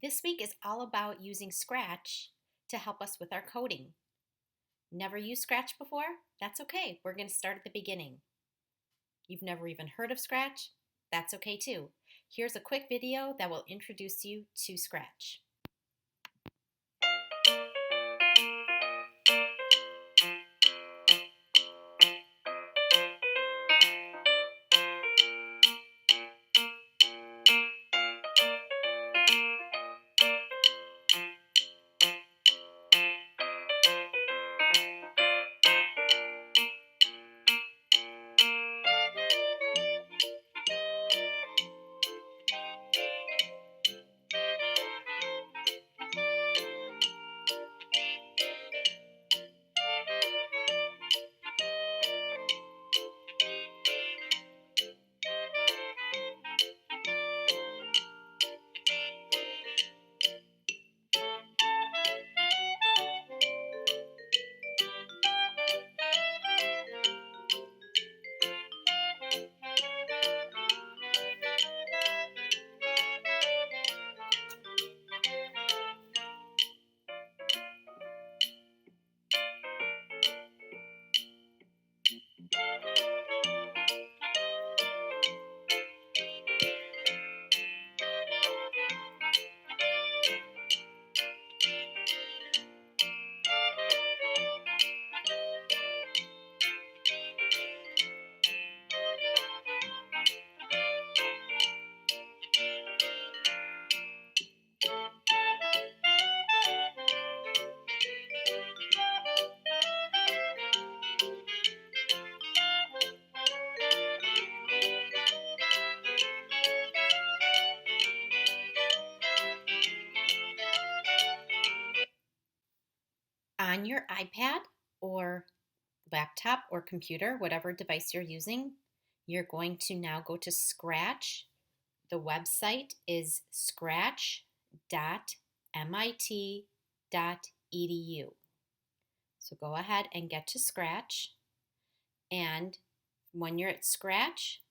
This week is all about using Scratch to help us with our coding. Never used Scratch before? That's okay. We're going to start at the beginning. You've never even heard of Scratch? That's okay too. Here's a quick video that will introduce you to Scratch. On your iPad or laptop or computer, whatever device you're using, you're going to now go to Scratch. The website is scratch.mit.edu. So go ahead and get to Scratch. And when you're at Scratch,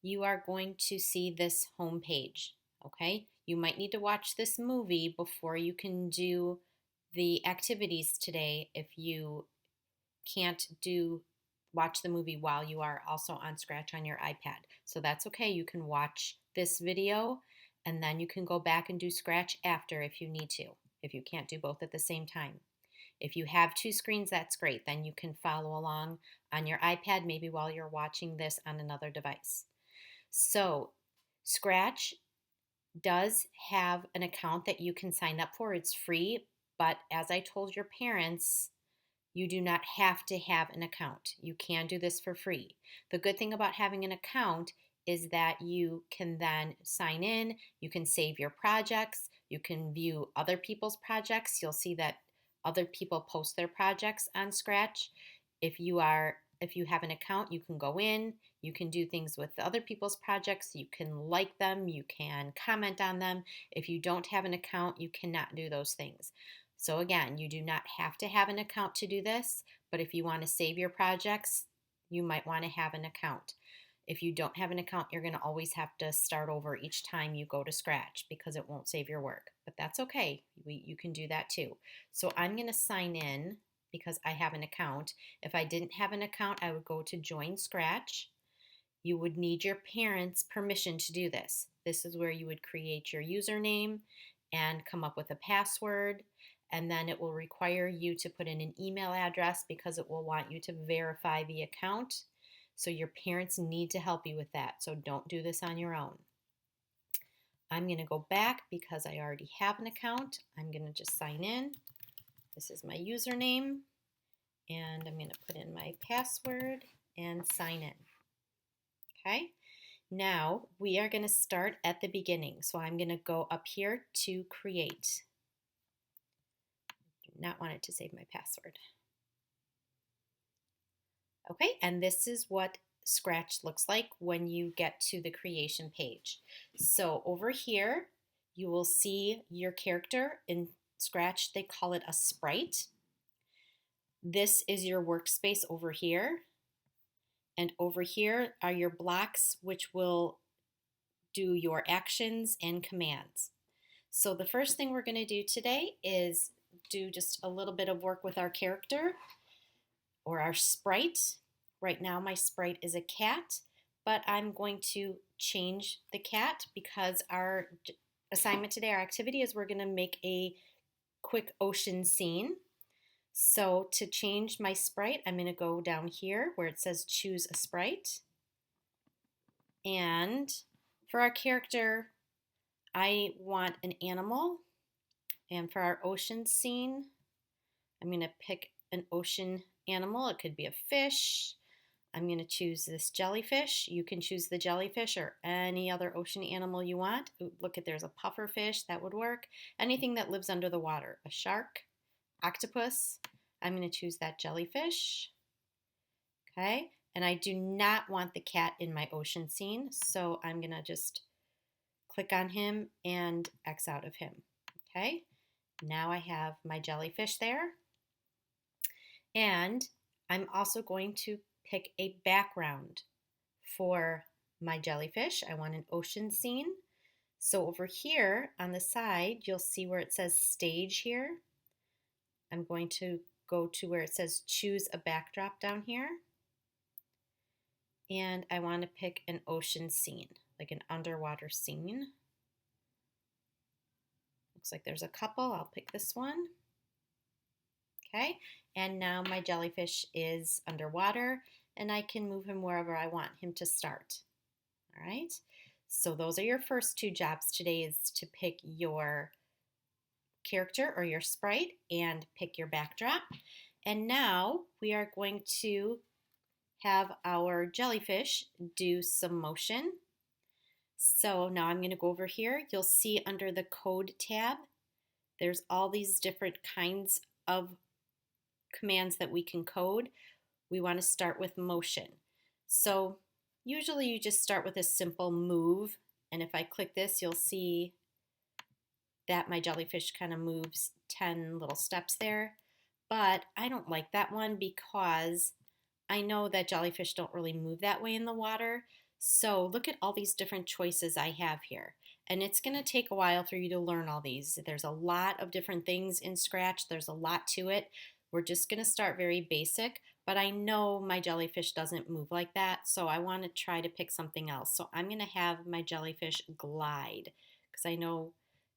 you are going to see this home page. Okay? You might need to watch this movie before you can do the activities today if you can't watch the movie while you are also on Scratch on your iPad. So that's okay. You can watch this video and then you can go back and do Scratch after if you need to, if you can't do both at the same time. If you have two screens, that's great. Then you can follow along on your iPad, maybe while you're watching this on another device. So Scratch does have an account that you can sign up for. It's free, but as I told your parents, you do not have to have an account. You can do this for free. The good thing about having an account is that you can then sign in, you can save your projects, you can view other people's projects. You'll see that other people post their projects on Scratch. If you have an account, you can go in, you can do things with other people's projects, you can like them, you can comment on them. If you don't have an account, you cannot do those things. So again, you do not have to have an account to do this, but if you want to save your projects, you might want to have an account. If you don't have an account, you're going to always have to start over each time you go to Scratch because it won't save your work. But that's okay. You can do that too. So I'm going to sign in because I have an account. If I didn't have an account, I would go to Join Scratch. You would need your parents' permission to do this. This is where you would create your username and come up with a password. And then it will require you to put in an email address because it will want you to verify the account. So your parents need to help you with that. So don't do this on your own. I'm going to go back because I already have an account. I'm going to just sign in. This is my username. And I'm going to put in my password and sign in. Okay. Now we are going to start at the beginning. So I'm going to go up here to create. I do not want it to save my password. Okay, and this is what Scratch looks like when you get to the creation page. So over here, you will see your character. In Scratch, they call it a sprite. This is your workspace over here. And over here are your blocks, which will do your actions and commands. So the first thing we're going to do today is do just a little bit of work with our character or our sprite. Right now my sprite is a cat, but I'm going to change the cat because our assignment today, our activity is we're going to make a quick ocean scene. So to change my sprite, I'm going to go down here where it says choose a sprite. And for our character, I want an animal. And for our ocean scene, I'm going to pick an ocean animal. It could be a fish. I'm going to choose this jellyfish. You can choose the jellyfish or any other ocean animal you want. Ooh, look at, there's a puffer fish, that would work. Anything that lives under the water, a shark, octopus. I'm going to choose that jellyfish. Okay, and I do not want the cat in my ocean scene, so I'm going to just click on him and X out of him. Okay, now I have my jellyfish there. And I'm also going to pick a background for my jellyfish. I want an ocean scene. So over here on the side, you'll see where it says stage here. I'm going to go to where it says choose a backdrop down here. And I want to pick an ocean scene, like an underwater scene. Looks like there's a couple. I'll pick this one. Okay, and now my jellyfish is underwater and I can move him wherever I want him to start. All right, so those are your first two jobs today, is to pick your character or your sprite and pick your backdrop. And now we are going to have our jellyfish do some motion. So now I'm going to go over here. You'll see under the code tab, there's all these different kinds of commands that we can code. We want to start with motion. So usually you just start with a simple move, and if I click this, you'll see that my jellyfish kind of moves 10 little steps there. But I don't like that one because I know that jellyfish don't really move that way in the water. So look at all these different choices I have here. And it's going to take a while for you to learn all these. There's a lot of different things in Scratch. There's a lot to it. We're just going to start very basic, but I know my jellyfish doesn't move like that, so I want to try to pick something else. So I'm going to have my jellyfish glide because I know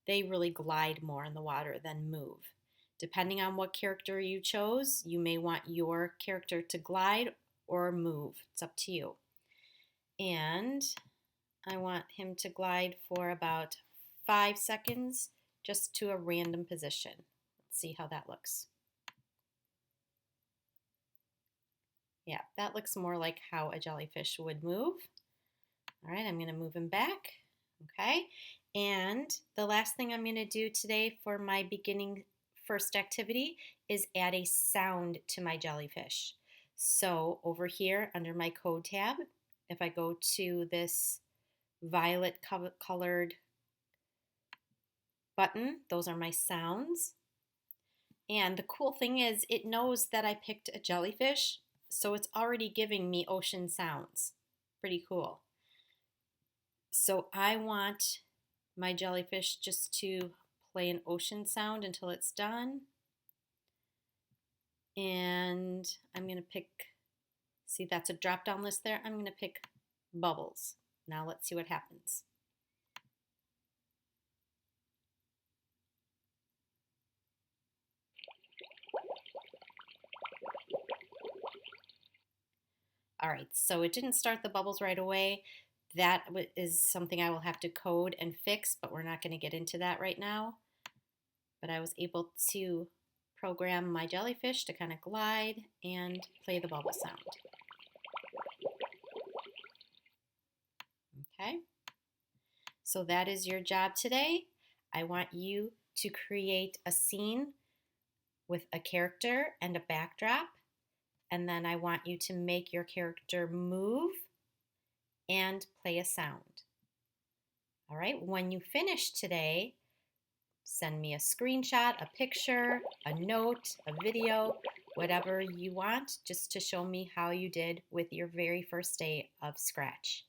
they really glide more in the water than move. Depending on what character you chose, you may want your character to glide or move. It's up to you. And I want him to glide for about 5 seconds just to a random position. Let's see how that looks. Yeah, that looks more like how a jellyfish would move. All right, I'm going to move him back. Okay, and the last thing I'm going to do today for my beginning first activity is add a sound to my jellyfish. So over here under my code tab, if I go to this violet colored button, those are my sounds. And the cool thing is it knows that I picked a jellyfish, so it's already giving me ocean sounds. Pretty cool. So I want my jellyfish just to play an ocean sound until it's done. And I'm going to pick, see that's a drop down list there. I'm going to pick bubbles. Now let's see what happens. All right, so it didn't start the bubbles right away. That is something I will have to code and fix, but we're not going to get into that right now. But I was able to program my jellyfish to kind of glide and play the bubble sound. Okay, so that is your job today. I want you to create a scene with a character and a backdrop, and then I want you to make your character move and play a sound. All right, when you finish today, send me a screenshot, a picture, a note, a video, whatever you want, just to show me how you did with your very first day of Scratch.